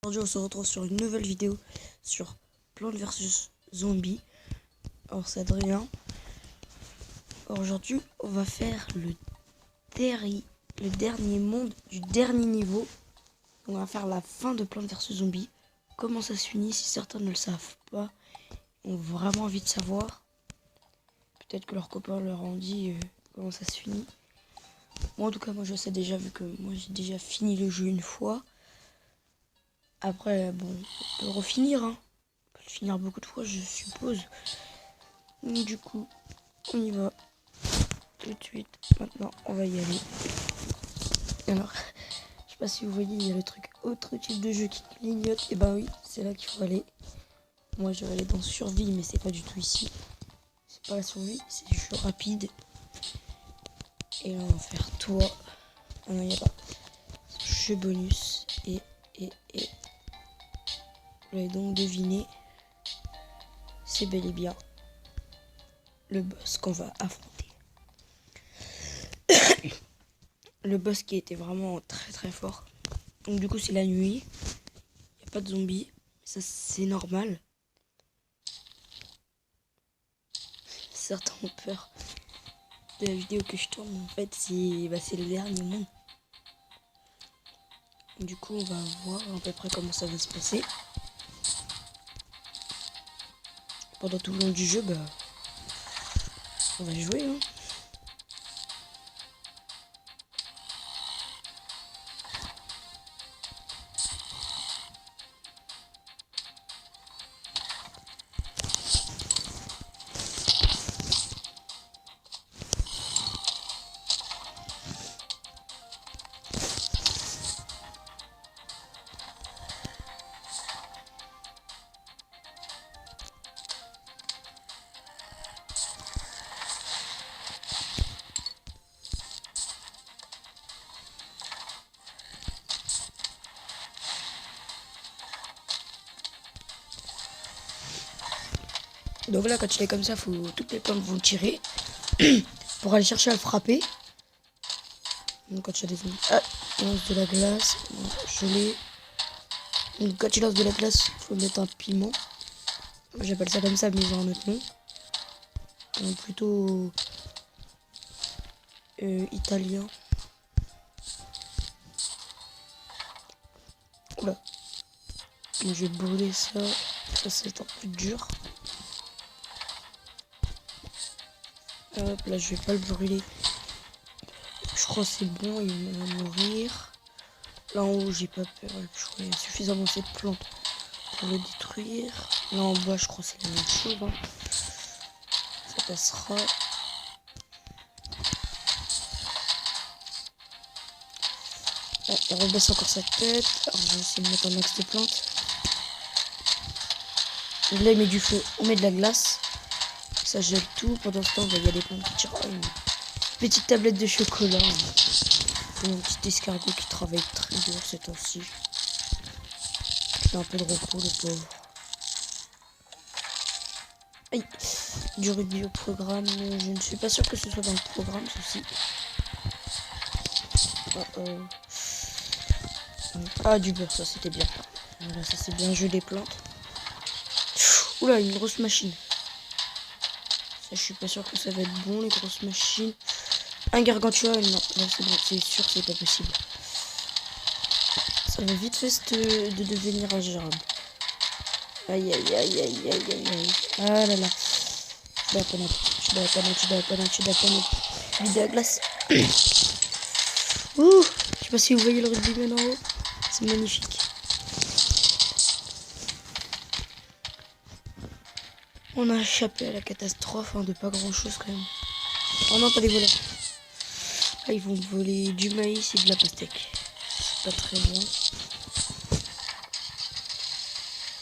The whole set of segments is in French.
Aujourd'hui on se retrouve sur une nouvelle vidéo sur Plants vs Zombies. Alors c'est Adrien. Aujourd'hui on va faire le dernier monde du dernier niveau. On va faire la fin de Plants vs Zombies. Comment ça se finit, si certains ne le savent pas, ont vraiment envie de savoir. Peut-être que leurs copains leur ont dit comment ça se finit. Moi en tout cas moi je sais déjà, vu que moi j'ai déjà fini le jeu une fois. Après, bon, on peut refinir, hein. On peut le finir beaucoup de fois, je suppose. Donc, du coup, on y va tout de suite. Maintenant, on va y aller. Alors, je sais pas si vous voyez, il y a le truc autre type de jeu qui clignote. Et bah oui, c'est là qu'il faut aller. Moi, je vais aller dans survie, mais c'est pas du tout ici. C'est pas la survie, c'est du jeu rapide. Et là, on va faire toi. Ah non, il n'y a pas. Jeu bonus. Et. Vous l'avez donc deviné. C'est bel et bien le boss qu'on va affronter. Le boss qui était vraiment très très fort. Donc du coup c'est la nuit. Il n'y a pas de zombies. Ça c'est normal. Certains ont peur de la vidéo que je tourne. En fait c'est le dernier monde. Du coup on va voir à peu près comment ça va se passer. Pendant tout le long du jeu, on va jouer, hein. Donc là, quand il est comme ça, toutes les plantes vont tirer pour aller chercher à le frapper. Donc quand il y a des zombies, il lance de la glace, gelée. Donc quand il lance de la glace, il faut mettre un piment. J'appelle ça comme ça, mais ils ont un autre nom. Donc plutôt italien. Oula. Moi, je vais brûler ça. Ça c'est un peu dur. Hop, là je vais pas le brûler. Je crois que c'est bon, il va mourir. Là en haut j'ai pas peur. Je crois qu'il y a suffisamment de plantes pour le détruire. Là en bas je crois que c'est la même chose, hein. Ça passera. Il rebaisse encore sa tête. Alors je vais essayer de mettre un max de plantes. Là il met du feu, on met de la glace. Ça gèle tout. Pendant ce temps il y a des plantes qui tirent. Une petite tablette de chocolat. Un petit escargot qui travaille très dur ces temps-ci. Il fait un peu de repos, le pauvre. Aïe. Du rugby au programme. Je ne suis pas sûr que ce soit dans le programme, ceci. Ah, du beurre, ça c'était bien. Voilà, ça c'est bien. Jeu des plantes. Oula, une grosse machine. Ça, je suis pas sûr que ça va être bon, les grosses machines. Un gargantua, non, là c'est bon, c'est sûr que c'est pas possible. Ça va vite fait de devenir ingérable. Aïe aïe aïe aïe aïe aïe aïe. Ah là là. Je dois vide la glace. Ouh, je sais pas si vous voyez le rugbyman en haut. C'est magnifique. On a échappé à la catastrophe, hein, de pas grand chose quand même. Oh non, pas des voleurs. Là, ils vont voler du maïs et de la pastèque. C'est pas très bien.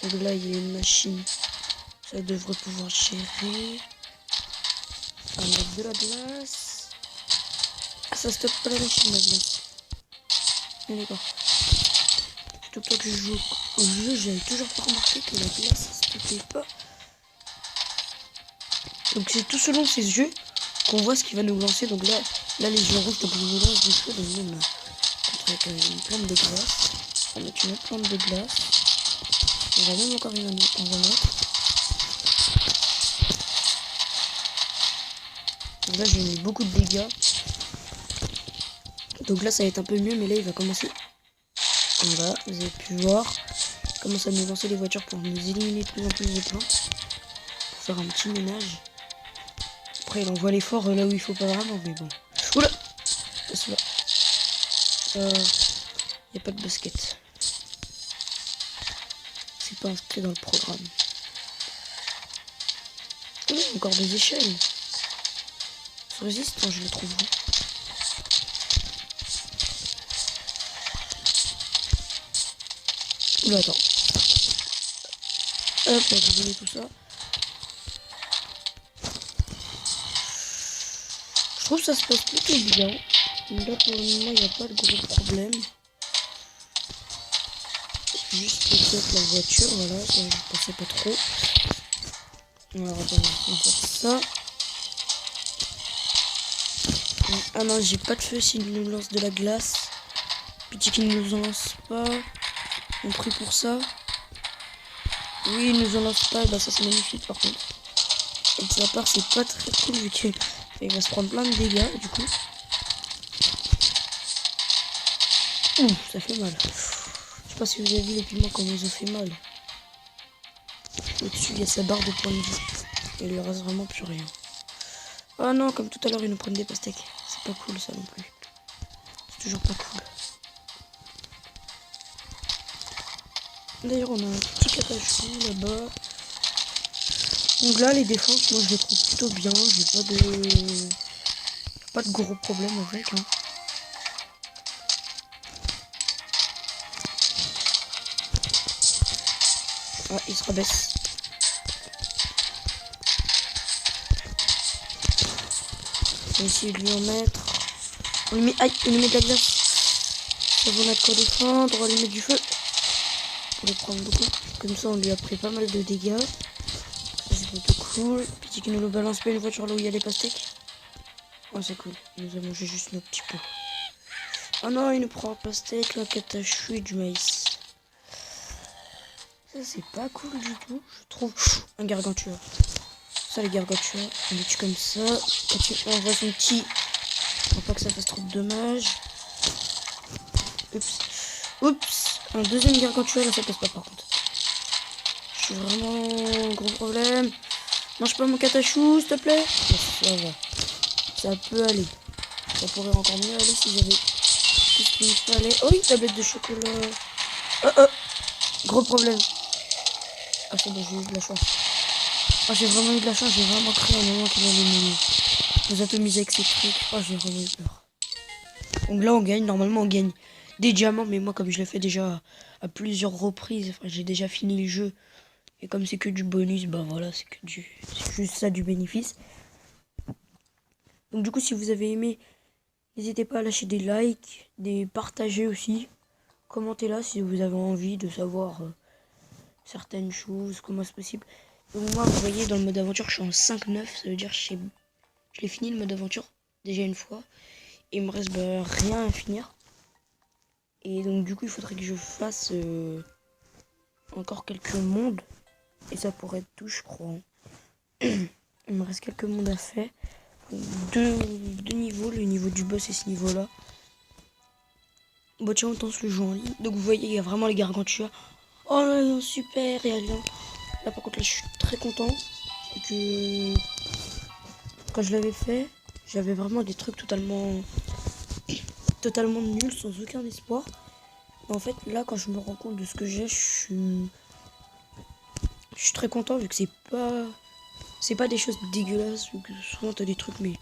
Donc là, il y a une machine. Ça devrait pouvoir gérer. On va mettre de la glace. Ah, ça stoppe pas la machine, la glace. D'accord. Plutôt pas que je joue au jeu, j'avais toujours pas remarqué que la glace ça stoppait pas. Donc c'est tout selon ces yeux qu'on voit ce qui va nous lancer. Donc là les yeux rouges, donc ils nous lancent du feu. Donc nous on a contre une plante de glace. On va mettre une autre plante de glace. On va même encore une autre. On va mettre. Donc là j'ai mis beaucoup de dégâts. Donc là ça va être un peu mieux, mais là il va commencer. Voilà, vous avez pu voir. Il commence à nous lancer les voitures pour nous éliminer de plus en plus de plantes. Pour faire un petit ménage. Après il envoie l'effort là où il faut pas vraiment, mais bon. Oula! Il n'y a pas de basket. C'est pas inscrit dans le programme. Encore des échelles. Ce résistant, je le trouve. Oula, attends. Hop, on va donner tout ça. Je trouve que ça se passe plutôt bien. Là, pour le moment, il n'y a pas de gros problème. Juste peut-être la voiture, voilà, ça, je pensais pas trop. Alors, attends, on va faire ça. Ah non, j'ai pas de feu s'il nous lance de la glace. Petit qu'il nous en lance pas. On prie pour ça. Oui, il nous en lance pas, bah ça c'est magnifique par contre. Et de sa part, c'est pas très cool vu qu'il va se prendre plein de dégâts du coup. Ouh, ça fait mal. Je sais pas si vous avez vu les piments comment ils ont fait mal. Au-dessus, il y a sa barre de points de vie. Et il lui reste vraiment plus rien. Oh non, comme tout à l'heure, ils nous prennent des pastèques. C'est pas cool ça non plus. C'est toujours pas cool. D'ailleurs, on a un petit catachou là-bas. Donc là, les défenses, moi je les trouve plutôt bien. J'ai pas de gros problèmes avec. Hein. Ah, il se rabaisse. On va essayer de lui en mettre. On lui met, aïe, on lui met de la glace. Ça va mettre quoi défendre. On va lui mettre du feu. Pour les prendre beaucoup. Comme ça, on lui a pris pas mal de dégâts. C'est plutôt cool. Petit qui nous le balance pas une voiture là où il y a les pastèques. Oh, c'est cool. Il nous a mangé juste nos petits pots. Oh non, il nous prend un pastèque, un catachou et du maïs. Ça, c'est pas cool du tout, je trouve. Un gargantua. Ça, les gargantua, on les tue comme ça. On envoie son petit. Pour pas que ça fasse trop de dommages. Oups. Oups. Un deuxième gargantua, là, ça passe pas par contre. Je suis vraiment gros problème. Mange pas mon catachou, s'il te plaît. Ça va. Ça peut aller. Ça pourrait encore mieux aller si j'avais tout ce qu'il me fallait. Oh oui, tablette de chocolat. Oh oh. Gros problème. Ah c'est bon, j'ai eu de la chance. Ah j'ai vraiment eu de la chance, j'ai vraiment cru un moment qu'il allait nous atomiser avec ces trucs. Oh j'ai vraiment eu peur. Donc là on gagne, normalement on gagne des diamants, mais moi comme je l'ai fait déjà à plusieurs reprises, enfin, j'ai déjà fini le jeu. Et comme c'est que du bonus, bah voilà, c'est juste ça du bénéfice. Donc du coup si vous avez aimé, n'hésitez pas à lâcher des likes, des partager aussi. Commentez là si vous avez envie de savoir certaines choses, comment c'est possible. Donc moi, vous voyez, dans le mode aventure, je suis en 5-9, ça veut dire que je l'ai fini le mode aventure déjà une fois. Et il me reste rien à finir. Et donc du coup, il faudrait que je fasse encore quelques mondes. Et ça pourrait être tout, je crois. Il me reste quelques mondes à faire. Deux niveaux, le niveau du boss et ce niveau-là. Bon tiens, on tente le jeu en ligne. Donc vous voyez, il y a vraiment les gargantua. Oh là, super, et Alien. Là par contre, là je suis très content. Et que quand je l'avais fait, j'avais vraiment des trucs totalement nuls, sans aucun espoir. Mais en fait, là quand je me rends compte de ce que j'ai, je suis très content vu que c'est pas des choses dégueulasses, vu que souvent t'as des trucs mais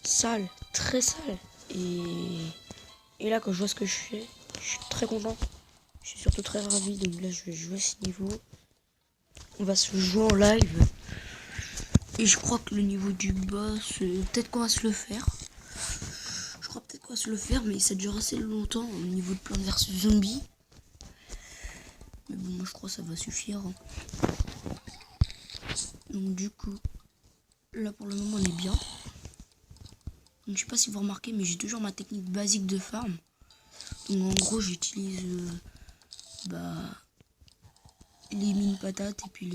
sales, très sales. Et là quand je vois ce que je fais, je suis très content. Je suis surtout très ravi. Donc là je vais jouer à ce niveau. On va se jouer en live. Et je crois que le niveau du boss, peut-être qu'on va se le faire. Je crois peut-être qu'on va se le faire, mais ça dure assez longtemps au niveau de Plants vs Zombies. Mais bon, moi je crois que ça va suffire. Hein. Donc du coup, là pour le moment on est bien. Donc, je sais pas si vous remarquez, mais j'ai toujours ma technique basique de farm. Donc en gros j'utilise les mini patates et puis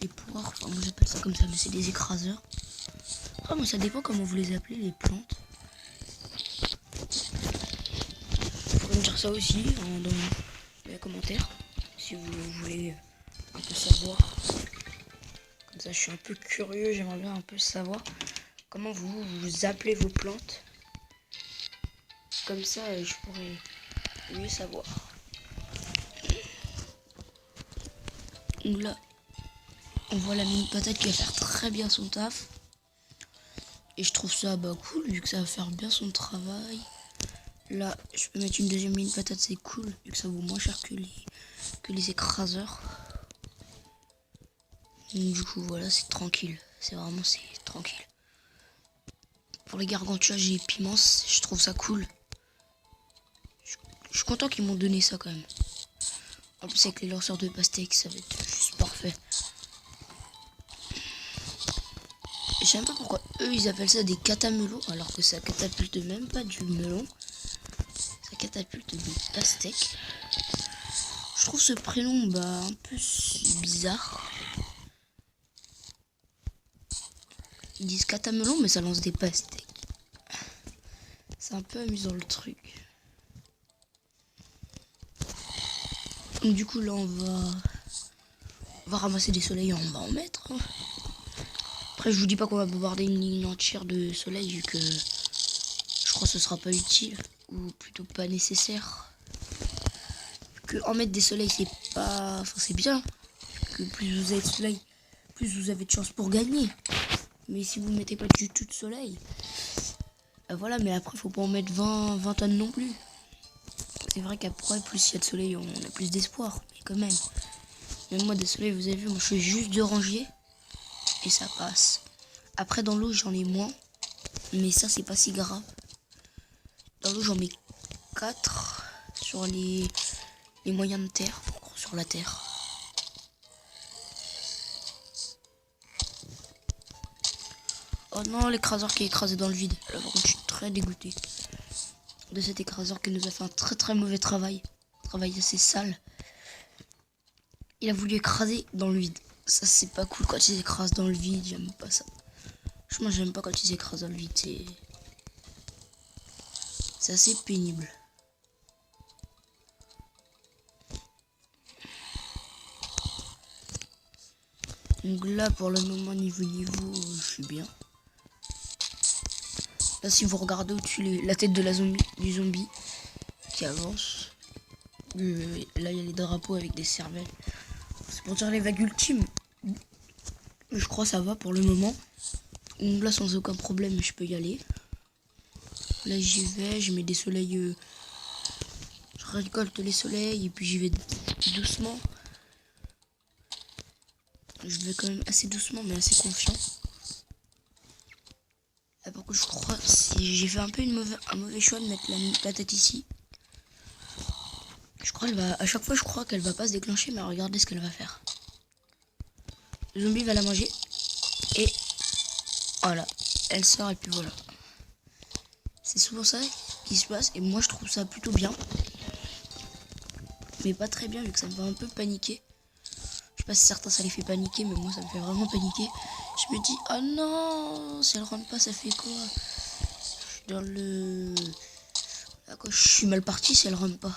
les poires. Enfin, moi j'appelle ça comme ça, mais c'est des écraseurs. Ah, moi ça dépend comment vous les appelez, les plantes. Vous pouvez me dire ça aussi dans les commentaires, si vous voulez un peu savoir. Comme ça, je suis un peu curieux, j'aimerais bien un peu savoir comment vous appelez vos plantes. Comme ça, je pourrais mieux savoir. Donc là, on voit la mini patate qui va faire très bien son taf. Et je trouve ça cool, vu que ça va faire bien son travail. Là, je peux mettre une deuxième mini patate, c'est cool, vu que ça vaut moins cher que les écraseurs. Donc, du coup, voilà, c'est tranquille. C'est tranquille. Pour les gargantuas, j'ai piments, je trouve ça cool. Je suis content qu'ils m'ont donné ça quand même. En plus, avec les lanceurs de pastèques, ça va être juste parfait. Je sais même pas pourquoi eux ils appellent ça des catamelots alors que ça catapulte même pas du melon. Ça catapulte des pastèques. Je trouve ce prénom un peu bizarre. Ils disent catamelon mais ça lance des pastèques. C'est un peu amusant le truc. Donc du coup là on va ramasser des soleils, on va en mettre. Après je vous dis pas qu'on va bombarder une ligne entière de soleil vu que je crois que ce sera pas utile ou plutôt pas nécessaire. Que en mettre des soleils c'est pas, enfin c'est bien. Que plus vous avez de soleil, plus vous avez de chance pour gagner. Mais si vous mettez pas du tout de soleil, voilà, mais après faut pas en mettre 20 tonnes non plus. C'est vrai qu'après plus il y a de soleil on a plus d'espoir, mais quand même. Même moi des soleils vous avez vu, moi je fais juste de rangées et ça passe. Après dans l'eau j'en ai moins, mais ça c'est pas si grave. Dans l'eau j'en mets 4 sur les moyens de terre, sur la terre. Oh non, l'écraseur qui est écrasé dans le vide. Là par contre je suis très dégoûté de cet écraseur qui nous a fait un très mauvais travail. Un travail assez sale. Il a voulu écraser dans le vide. Ça c'est pas cool quand ils écrasent dans le vide, j'aime pas ça. Franchement j'aime pas quand ils écrasent dans le vide, c'est assez pénible. Donc là pour le moment niveau je suis bien. Là si vous regardez au-dessus la tête de du zombie qui avance. Là il y a les drapeaux avec des cervelles. C'est pour dire les vagues ultimes. Je crois que ça va pour le moment. Donc là sans aucun problème je peux y aller. Là j'y vais, je mets des soleils. Je récolte les soleils et puis j'y vais doucement. Je vais quand même assez doucement mais assez confiant. Là par contre je crois que j'ai fait un peu un mauvais choix de mettre la patate ici. Je crois à chaque fois je crois qu'elle va pas se déclencher, mais regardez ce qu'elle va faire. Le zombie va la manger et voilà, elle sort et puis voilà. C'est souvent ça qui se passe et moi je trouve ça plutôt bien. Mais pas très bien vu que ça me fait un peu paniquer. Je sais pas si certains ça les fait paniquer, mais moi ça me fait vraiment paniquer. Je me dis, oh non, si elle rentre pas ça fait quoi? Je suis dans le... Là, quoi, je suis mal parti si elle rentre pas.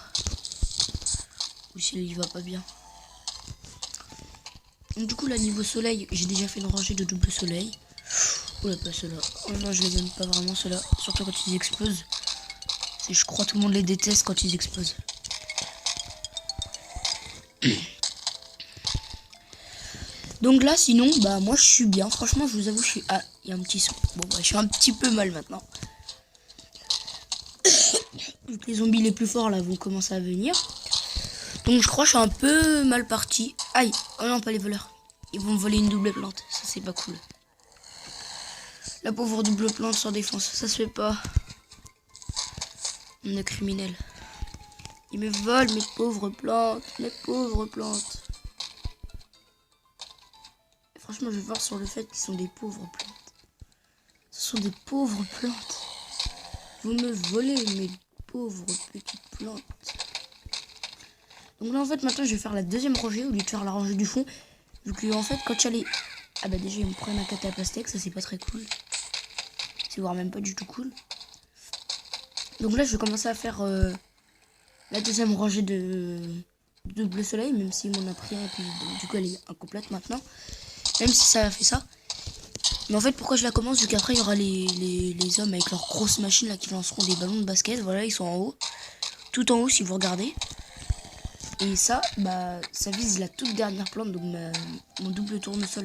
Ou si elle y va pas bien. Donc du coup là niveau soleil, j'ai déjà fait une rangée de double soleil. Oula pas ceux-là. Oh non je les aime pas vraiment ceux-là. Surtout quand ils explosent. Je crois que tout le monde les déteste quand ils explosent. Donc là sinon moi je suis bien. Franchement je vous avoue je suis... Ah il y a un petit son. Bon je suis un petit peu mal maintenant. Donc les zombies les plus forts là vont commencer à venir. Donc je crois que je suis un peu mal parti. Aïe. Oh non pas les voleurs. Ils vont me voler une double plante. Ça c'est pas cool. La pauvre double plante sans défense. Ça se fait pas. On est criminel. Ils me volent mes pauvres plantes. Mes pauvres plantes. Et franchement je vais voir sur le fait qu'ils sont des pauvres plantes. Ce sont des pauvres plantes. Vous me volez mes pauvres petites plantes. Donc là en fait maintenant je vais faire la deuxième rangée au lieu de faire la rangée du fond. Vu que en fait quand tu allais... Ah bah déjà ils me prennent un caté à pastèque, ça c'est pas très cool. C'est voire même pas du tout cool. Donc là je vais commencer à faire la deuxième rangée de bleu soleil, même si on a pris un et puis donc, du coup elle est incomplète maintenant. Même si ça a fait ça. Mais en fait pourquoi je la commence, vu qu'après il y aura les hommes avec leurs grosses machines là qui lanceront des ballons de basket. Voilà, ils sont en haut. Tout en haut si vous regardez. Et ça, bah ça vise la toute dernière plante, donc mon double tournesol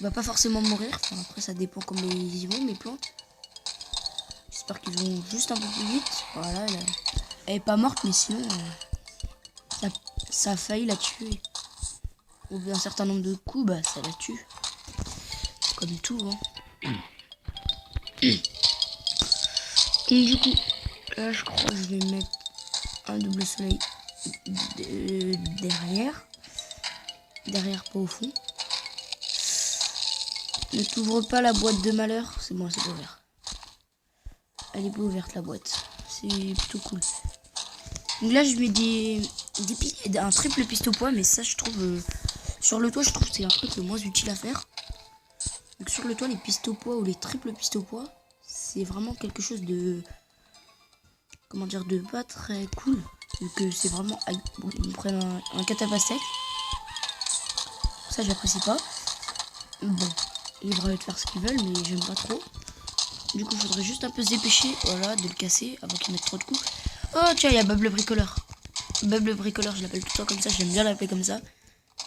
va pas forcément mourir. Enfin, après ça dépend comment ils y vont mes plantes. J'espère qu'ils vont juste un peu plus vite. Voilà, elle est pas morte, mais sinon ça a failli la tuer. Au bout d'un certain nombre de coups, bah ça la tue. Comme tout, hein. Donc du coup, là je crois que je vais mettre un double soleil derrière. Derrière, pas au fond. Ne t'ouvre pas la boîte de malheur. C'est bon, c'est pas ouvert. Elle est pas ouverte la boîte. C'est plutôt cool. Donc là je mets un triple piste au poids, mais ça je trouve sur le toit je trouve que c'est un truc le moins utile à faire. Donc sur le toit les pistes au poids ou les triples pistes au poids, c'est vraiment quelque chose de, comment dire, de pas très cool. Vu que c'est vraiment, aïe, bon, ils me prennent un catapastèque. Ça j'apprécie pas. Bon, ils devraient faire ce qu'ils veulent, mais j'aime pas trop. Du coup il faudrait juste un peu se dépêcher, voilà, de le casser avant qu'il mette trop de coups. Oh tiens, il y a Bob le bricoleur. Bob le bricoleur, je l'appelle tout le temps comme ça, j'aime bien l'appeler comme ça.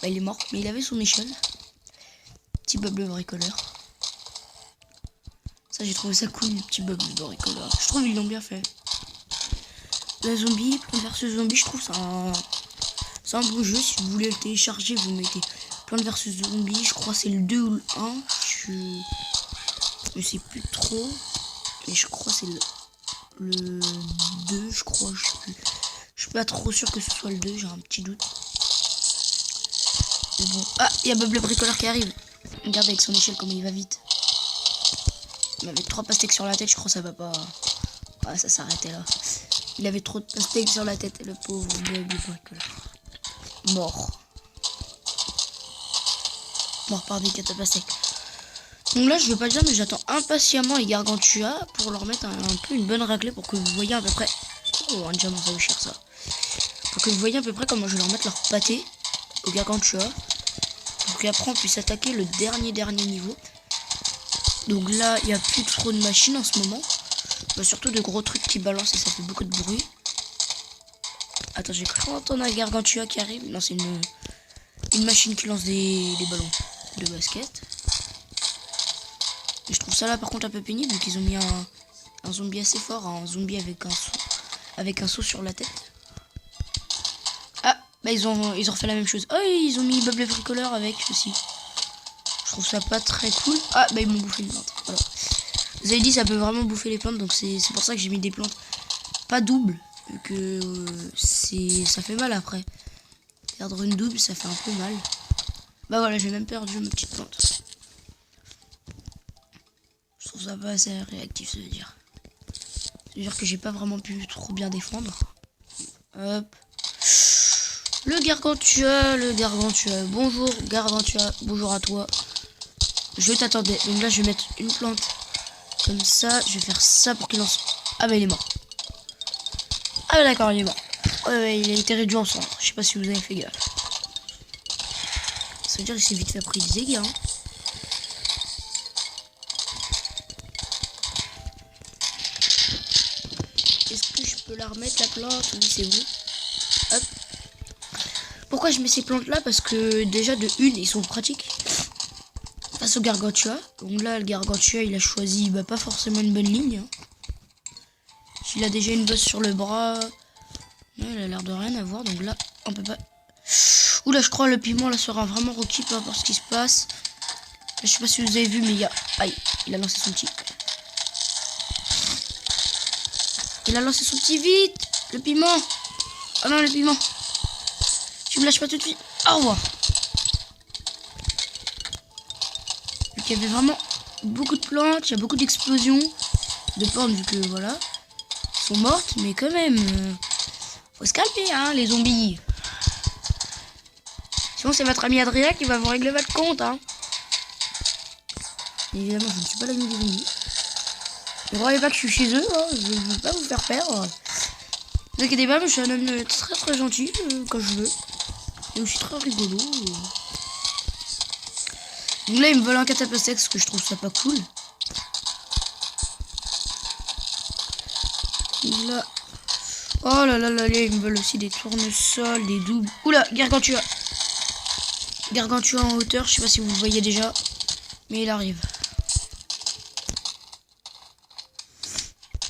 Bah, il est mort, mais il avait son échelle. Petit Bob le bricoleur. Ça, j'ai trouvé ça cool, le petit Bob le bricoleur. Je trouve qu'ils l'ont bien fait. La zombie, Plante vs Zombie, je trouve c'est un bon jeu. Si vous voulez le télécharger, vous mettez Plante vs Zombie. Je crois que c'est le 2 ou le 1. Je sais plus trop. Mais je crois que c'est le 2, je crois. Je suis pas trop sûr que ce soit le 2, j'ai un petit doute. Mais bon. Ah, il y a Bob le bricoleur qui arrive. Regardez avec son échelle comment il va vite. Il avait 3 pastèques sur la tête, je crois que ça va pas. Ah, ça s'arrêtait là. Il avait trop de pastèques sur la tête, le pauvre Bob le bricoleur. Mort. Mort par des catapastèques. Donc là, je veux pas le dire, mais j'attends impatiemment les gargantua pour leur mettre un peu une bonne raclée pour que vous voyez à peu près. Oh, un diamant, ça vaut cher ça. Pour que vous voyez à peu près comment je vais leur mettre leur pâté aux gargantua. Pour qu'après on puisse attaquer le dernier niveau. Donc là, il n'y a plus trop de machines en ce moment. Bah, surtout de gros trucs qui balancent et ça fait beaucoup de bruit. Attends, j'ai cru entendre un gargantua qui arrive. Non, c'est une machine qui lance des ballons de basket. Et je trouve ça là par contre un peu pénible vu qu'ils ont mis un zombie assez fort, un zombie avec un seau sur la tête. Ah, bah ils ont refait la même chose. Oh, ils ont mis Bob le bricoleur avec aussi. Je trouve ça pas très cool. Ah, bah ils m'ont bouffé une plante. Voilà. Vous avez dit ça peut vraiment bouffer les plantes, donc c'est pour ça que j'ai mis des plantes pas doubles, vu que ça fait mal après. Perdre une double, ça fait un peu mal. Bah voilà, j'ai même perdu ma petite plante. Je trouve ça pas assez réactif, ça veut dire. Ça veut dire que j'ai pas vraiment pu trop bien défendre. Hop. Le gargantua. Bonjour gargantua, bonjour à toi. Je t'attendais. Donc là je vais mettre une plante comme ça. Je vais faire ça pour qu'il lance. Ah bah il est mort. Ah bah d'accord, il est mort. Ouais, il a été réduit en cendres. Je sais pas si vous avez fait gaffe. Ça veut dire qu'il s'est vite fait pris des dégâts. Hein. Est-ce que je peux la remettre la plante? Oui, c'est bon. Hop. Pourquoi je mets ces plantes là? Parce que déjà de une, ils sont pratiques face au gargantua. Donc là, le gargantua, il a choisi pas forcément une bonne ligne. Hein. Il a déjà une bosse sur le bras. Ouais, il a l'air de rien avoir. Donc là, on peut pas. Oula, je crois le piment là sera vraiment rocky, peu importe ce qui se passe. Là, je sais pas si vous avez vu, mais il y a. Aïe, il a lancé son petit. Il a lancé son petit vite. Le piment. Oh non, le piment. Tu me lâches pas tout de suite. Au revoir. Donc il y avait vraiment beaucoup de plantes, il y a beaucoup d'explosions de plantes vu que voilà, elles sont mortes, mais quand même, faut se calmer hein les zombies. Sinon, c'est votre ami Adrien qui va vous régler votre compte, hein. Évidemment, je ne suis pas l'ami des zombies. Ne croyez pas que je suis chez eux, hein. Je ne veux pas vous faire perdre. Ne vous inquiétez pas, mais je suis un homme très gentil quand je veux. Et aussi très rigolo. Donc là, il me vole un catapastex, parce que je trouve ça pas cool. Là. Oh là là là, il me vole aussi des tournesols, des doubles. Oula, Gargantua. Gargantua en hauteur, je sais pas si vous le voyez déjà. Mais il arrive.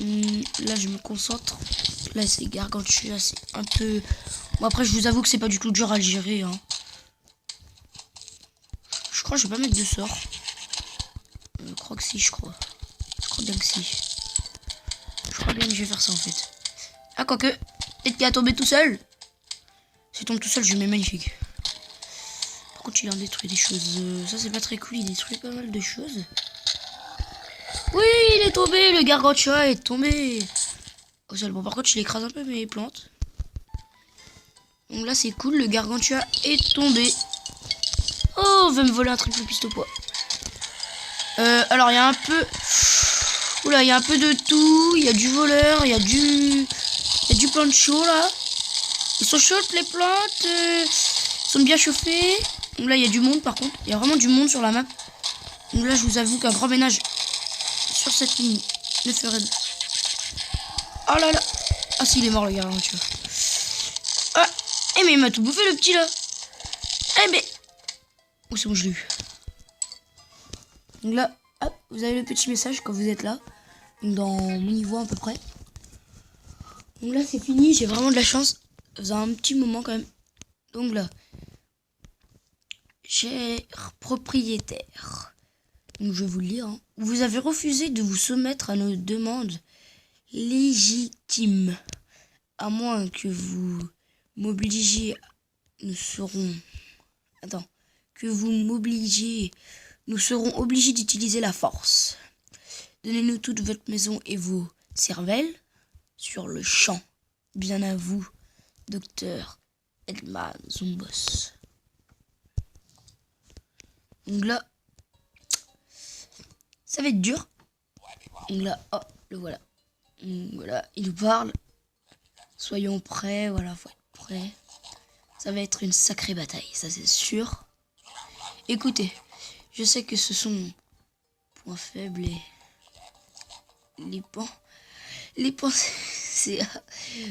Là, je me concentre. Là, c'est Gargantua, c'est un peu... Bon, après, je vous avoue que c'est pas du tout dur à le gérer, hein. Je crois que je vais pas mettre de sort. Je crois que si, je crois. Je crois bien que si. Je crois bien que je vais faire ça, en fait. Ah, quoique, peut-être qu'il a tombé tout seul. S'il tombe tout seul, je le mets magnifique. Par contre, il en détruit des choses. Ça, c'est pas très cool. Il détruit pas mal de choses. Oui, il est tombé. Le Gargantua est tombé au sol. Bon, par contre, je l'écrase un peu mes plantes. Donc là, c'est cool. Le Gargantua est tombé. Oh, on va me voler un triple piste au poids. Alors, il y a un peu... Oula, il y a un peu de tout. Il y a du voleur, il y a du plant chaud, là. Ils sont chaudes, les plantes. Ils sont bien chauffées. Donc là, il y a du monde, par contre. Il y a vraiment du monde sur la map. Donc là, je vous avoue qu'un grand ménage sur cette ligne ne ferait... Oh là là. Ah si, il est mort, le gars, tu vois. Ah, eh mais il m'a tout bouffé, le petit, là. Eh mais... Oh, c'est bon, je l'ai eu. Donc là, hop, vous avez le petit message quand vous êtes là. Donc dans mon niveau à peu près. Donc là, c'est fini, j'ai vraiment de la chance. Ça faisait un petit moment quand même. Donc là, cher propriétaire. Donc je vais vous le lire. Hein. Vous avez refusé de vous soumettre à nos demandes légitimes. À moins que vous m'obligiez, nous serons... Attends. Que vous m'obligiez, nous serons obligés d'utiliser la force. Donnez-nous toute votre maison et vos cervelles sur le champ. Bien à vous, docteur Edman Zombos. Donc là, ça va être dur. Donc là, oh, le voilà. Donc voilà, il nous parle. Soyons prêts, voilà, faut être prêts. Ça va être une sacrée bataille, ça c'est sûr. Écoutez, je sais que ce sont points faibles et les pensées, c'est...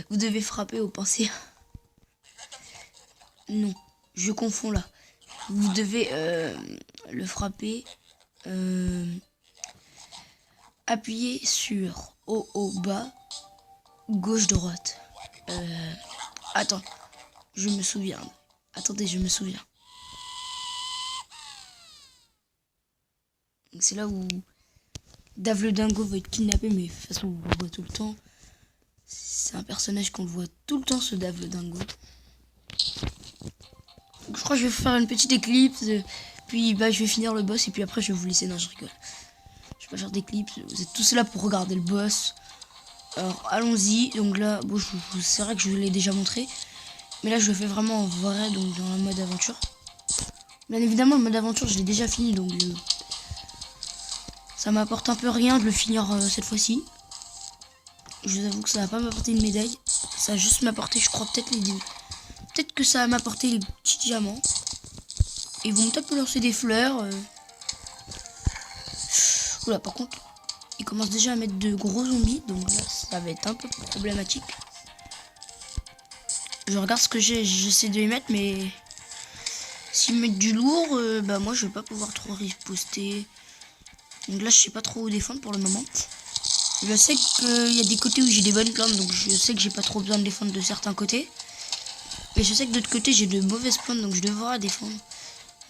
Vous devez frapper aux pensées. Non, je confonds là. Vous devez le frapper, appuyer sur haut, bas, gauche, droite. Attends, je me souviens. Attendez, je me souviens. C'est là où Dave le Dingo va être kidnappé, mais de toute façon on le voit tout le temps. C'est un personnage qu'on voit tout le temps, ce Dave le Dingo. Donc, je crois que je vais faire une petite éclipse, puis bah, je vais finir le boss et puis après je vais vous laisser. Non, je rigole. Je vais pas faire d'éclipse, vous êtes tous là pour regarder le boss. Alors allons-y. Donc là, bon, c'est vrai que je vous l'ai déjà montré, mais là je le fais vraiment en vrai, donc dans le mode aventure. Bien évidemment, le mode aventure je l'ai déjà fini, donc ça m'apporte un peu rien de le finir cette fois-ci. Je vous avoue que ça va pas m'apporter une médaille. Ça va juste m'apporter, je crois, peut-être les... Peut-être que ça va m'apporter les petits diamants. Ils vont peut-être me lancer des fleurs. Oula, par contre, ils commencent déjà à mettre de gros zombies. Donc là, ça va être un peu problématique. Je regarde ce que j'ai. J'essaie de les mettre, mais... S'ils mettent du lourd, bah moi, je vais pas pouvoir trop riposter. Donc là, je sais pas trop où défendre pour le moment. Je sais qu'il y a des côtés où j'ai des bonnes plantes, donc je sais que j'ai pas trop besoin de défendre de certains côtés. Et je sais que d'autre côté, j'ai de mauvaises plantes, donc je devrais défendre.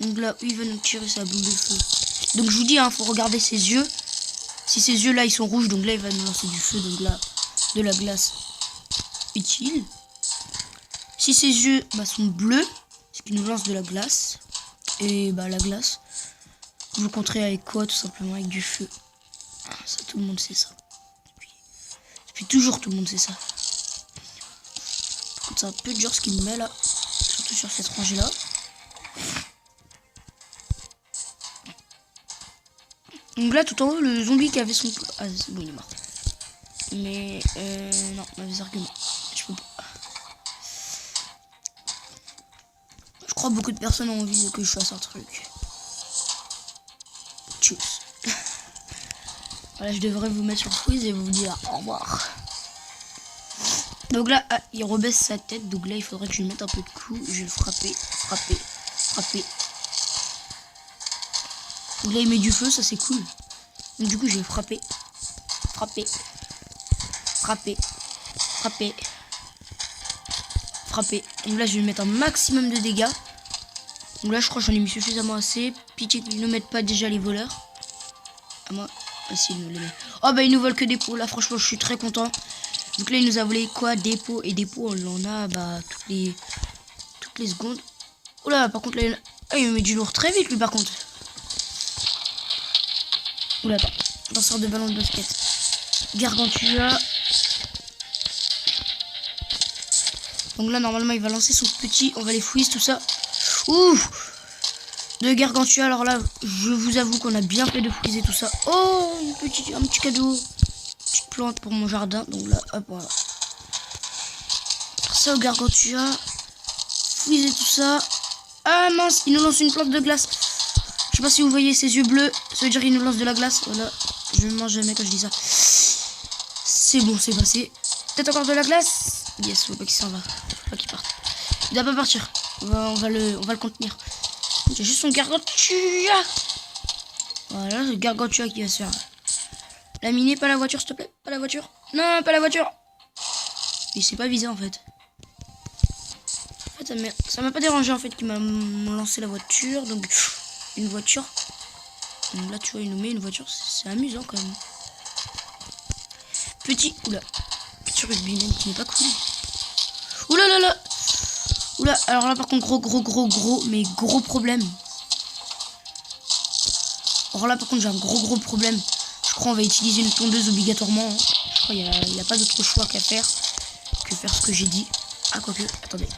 Donc là, il va nous tirer sa boule de feu. Donc je vous dis, hein, faut regarder ses yeux. Si ses yeux là, ils sont rouges, donc là, il va nous lancer du feu, donc là, de la glace utile. Si ses yeux sont bleus, c'est qu'il nous lance de la glace. Et bah la glace, vous le contrez avec quoi? Tout simplement avec du feu. Ça, tout le monde sait ça. Depuis toujours, tout le monde sait ça. Par contre, c'est un peu dur ce qu'il me met là. Surtout sur cette rangée là. Donc là, tout en haut, le zombie qui avait son... Ah, c'est bon, il est mort. Mais, non, mauvais argument. Je peux pas. Je crois que beaucoup de personnes ont envie que je fasse un truc. Tchuss. Voilà, je devrais vous mettre sur freeze et vous dire au revoir. Donc là, ah, il rebaisse sa tête. Donc là, il faudrait que je lui mette un peu de coups. Je vais le frapper, frapper, frapper. Donc là, il met du feu, ça c'est cool. Donc du coup, je vais frapper, frapper, frapper, frapper, frapper. Donc là, je vais lui mettre un maximum de dégâts. Donc là, je crois que j'en ai mis suffisamment assez. Pitié qu'ils ne mettent pas déjà les voleurs. À moi. Ah si, il nous les met. Oh bah, ils nous volent que des pots. Là, franchement, je suis très content. Donc là, il nous a volé quoi? Des pots. Et des pots, on en a bah, toutes les secondes. Oula, par contre, là, ah, il me met du lourd très vite, lui, par contre. Oula, attends. Lanceur de ballon de basket. Gargantua. Donc là, normalement, il va lancer son petit. On va les freeze, tout ça. Ouh! De Gargantua. Alors là, je vous avoue qu'on a bien fait de freezer tout ça. Oh, un petit cadeau. Petite plante pour mon jardin. Donc là, hop, voilà. Faire ça au Gargantua. Freezer tout ça. Ah mince, il nous lance une plante de glace. Je sais pas si vous voyez ses yeux bleus. Ça veut dire qu'il nous lance de la glace. Voilà. Je ne mange jamais quand je dis ça. C'est bon, c'est passé. Peut-être encore de la glace. Yes, faut pas qu'il s'en va. Faut pas qu'il parte. Il doit pas partir. On va le contenir. J'ai juste son Gargantua. Voilà, le Gargantua qui va se faire laminer. Pas la voiture, s'il te plaît. Pas la voiture. Non, pas la voiture. Il s'est pas visé en fait. En fait, ça m'a pas dérangé en fait qu'il m'a lancé la voiture. Donc, une voiture. Donc là, tu vois, il nous met une voiture. C'est amusant quand même. Petit. Oula. Petit rugbyman qui n'est pas cool. Oula là là. Oula, alors là par contre mais gros problème. Alors là par contre j'ai un gros problème. Je crois on va utiliser une tondeuse obligatoirement. Hein. Je crois qu'il n'y a pas d'autre choix qu'à faire que faire ce que j'ai dit. Ah quoique, attendez.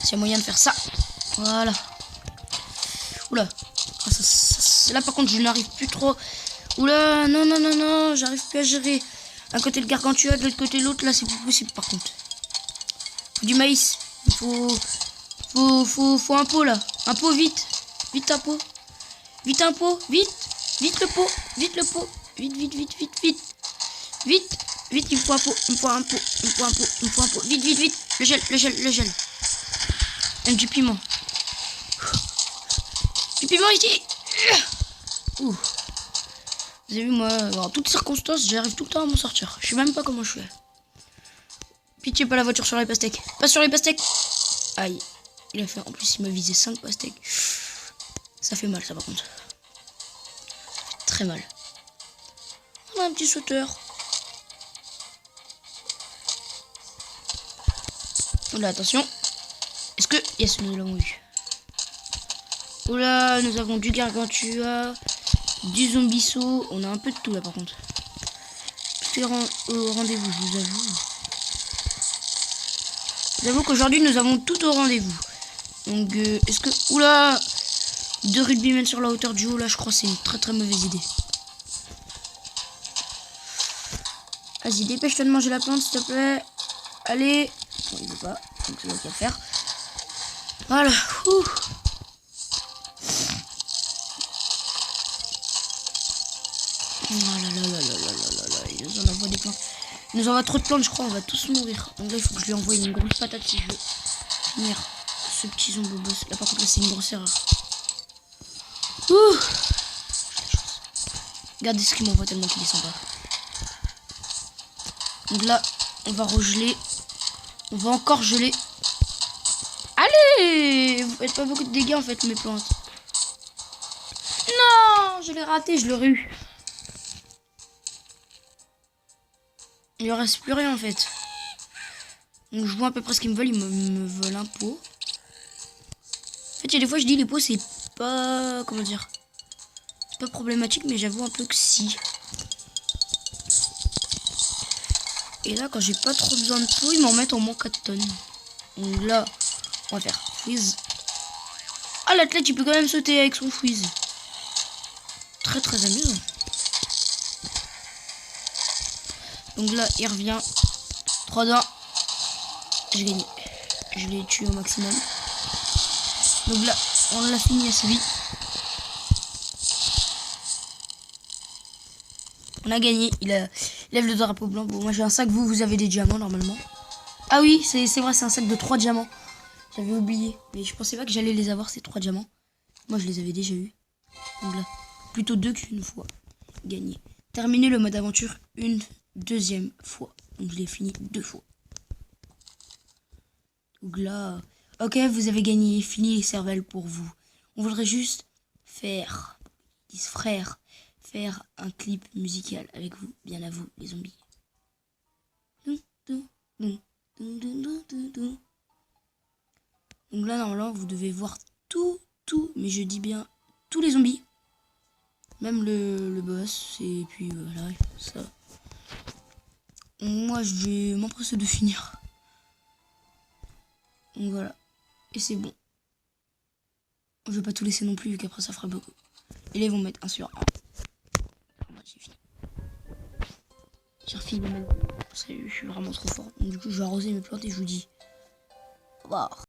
S'il y a moyen de faire ça. Voilà. Oula. Ah, là par contre je n'arrive plus trop. Oula, non, j'arrive plus à gérer. Un côté le Gargantua, de l'autre côté l'autre, là c'est plus possible par contre. Faut du maïs. Faut un pot là. Un pot vite. Vite un pot. Vite un pot. Vite. Vite le pot. Vite le pot. Vite. Vite. Il me faut un pot. Il me faut un pot. Vite. Le gel. Et du piment. Du piment ici. Ouh. Vous avez vu moi, en toutes circonstances, j'arrive tout le temps à m'en sortir. Je sais même pas comment je fais. Pitié, pas la voiture sur les pastèques. Pas sur les pastèques. Aïe. Il a fait. En plus, il m'a visé 5 pastèques. Ça fait mal, ça, par contre. Ça fait très mal. On a un petit sauteur. Oula, attention. Est-ce que... Yes, nous l'avons eu. Oula, nous avons du Gargantua. Du Zombisso. On a un peu de tout, là, par contre. Tout est au rendez-vous, je vous avoue. J'avoue qu'aujourd'hui nous avons tout au rendez-vous. Donc est-ce que... Oula, 2 rugbymen sur la hauteur du haut là, je crois que c'est une très mauvaise idée. Vas-y, dépêche-toi de manger la plante s'il te plaît. Allez. Bon, il veut pas, donc c'est moi qui vais le faire. Voilà. Ouh. Il nous en envoie des plantes. Il nous envoie trop de plantes, je crois, on va tous mourir. Donc là, il faut que je lui envoie une grosse patate si je veux finir ce petit zombie boss. Là, par contre, là, c'est une grosse erreur. Ouh. Regardez ce qu'il m'envoie tellement qu'il est sympa. Donc là, on va regeler. On va encore geler. Allez! Vous faites pas beaucoup de dégâts, en fait, mes plantes. Non! Je l'ai raté, je l'aurais eu. Il ne reste plus rien en fait. Donc je vois à peu près ce qu'ils me veulent. Ils me veulent un pot. En fait, il y a des fois je dis les pots c'est pas... Comment dire? C'est pas problématique mais j'avoue un peu que si. Et là quand j'ai pas trop besoin de pots, ils m'en mettent en moins 4 tonnes. Donc là, on va faire freeze. Ah l'athlète il peut quand même sauter avec son freeze. très très amusant. Donc là, il revient. 3 dents. J'ai gagné. Je l'ai tué au maximum. Donc là, on l'a fini assez vite. On a gagné. Il lève le drapeau blanc. Bon, moi j'ai un sac. Vous avez des diamants normalement. Ah oui, c'est vrai, c'est un sac de 3 diamants. J'avais oublié. Mais je pensais pas que j'allais les avoir, ces 3 diamants. Moi, je les avais déjà eu. Donc là, plutôt 2 qu'une fois. Gagné. Terminer le mode aventure une deuxième fois. Donc je l'ai fini 2 fois. Donc là, ok, vous avez gagné. Fini les cervelles pour vous. On voudrait juste faire, ils disent frère, faire un clip musical avec vous. Bien à vous, les zombies. Donc là, normalement, vous devez voir tout, mais je dis bien tous les zombies. Même le boss, et puis voilà, ça. Moi, je vais m'empresser de finir. Donc voilà. Et c'est bon. Je vais pas tout laisser non plus, vu qu'après ça fera beaucoup. Et là, ils vont mettre 1 sur 1. Moi, j'ai fini. J'ai refini de mettre. Je suis vraiment trop fort. Donc, du coup, je vais arroser mes plantes et je vous dis au revoir.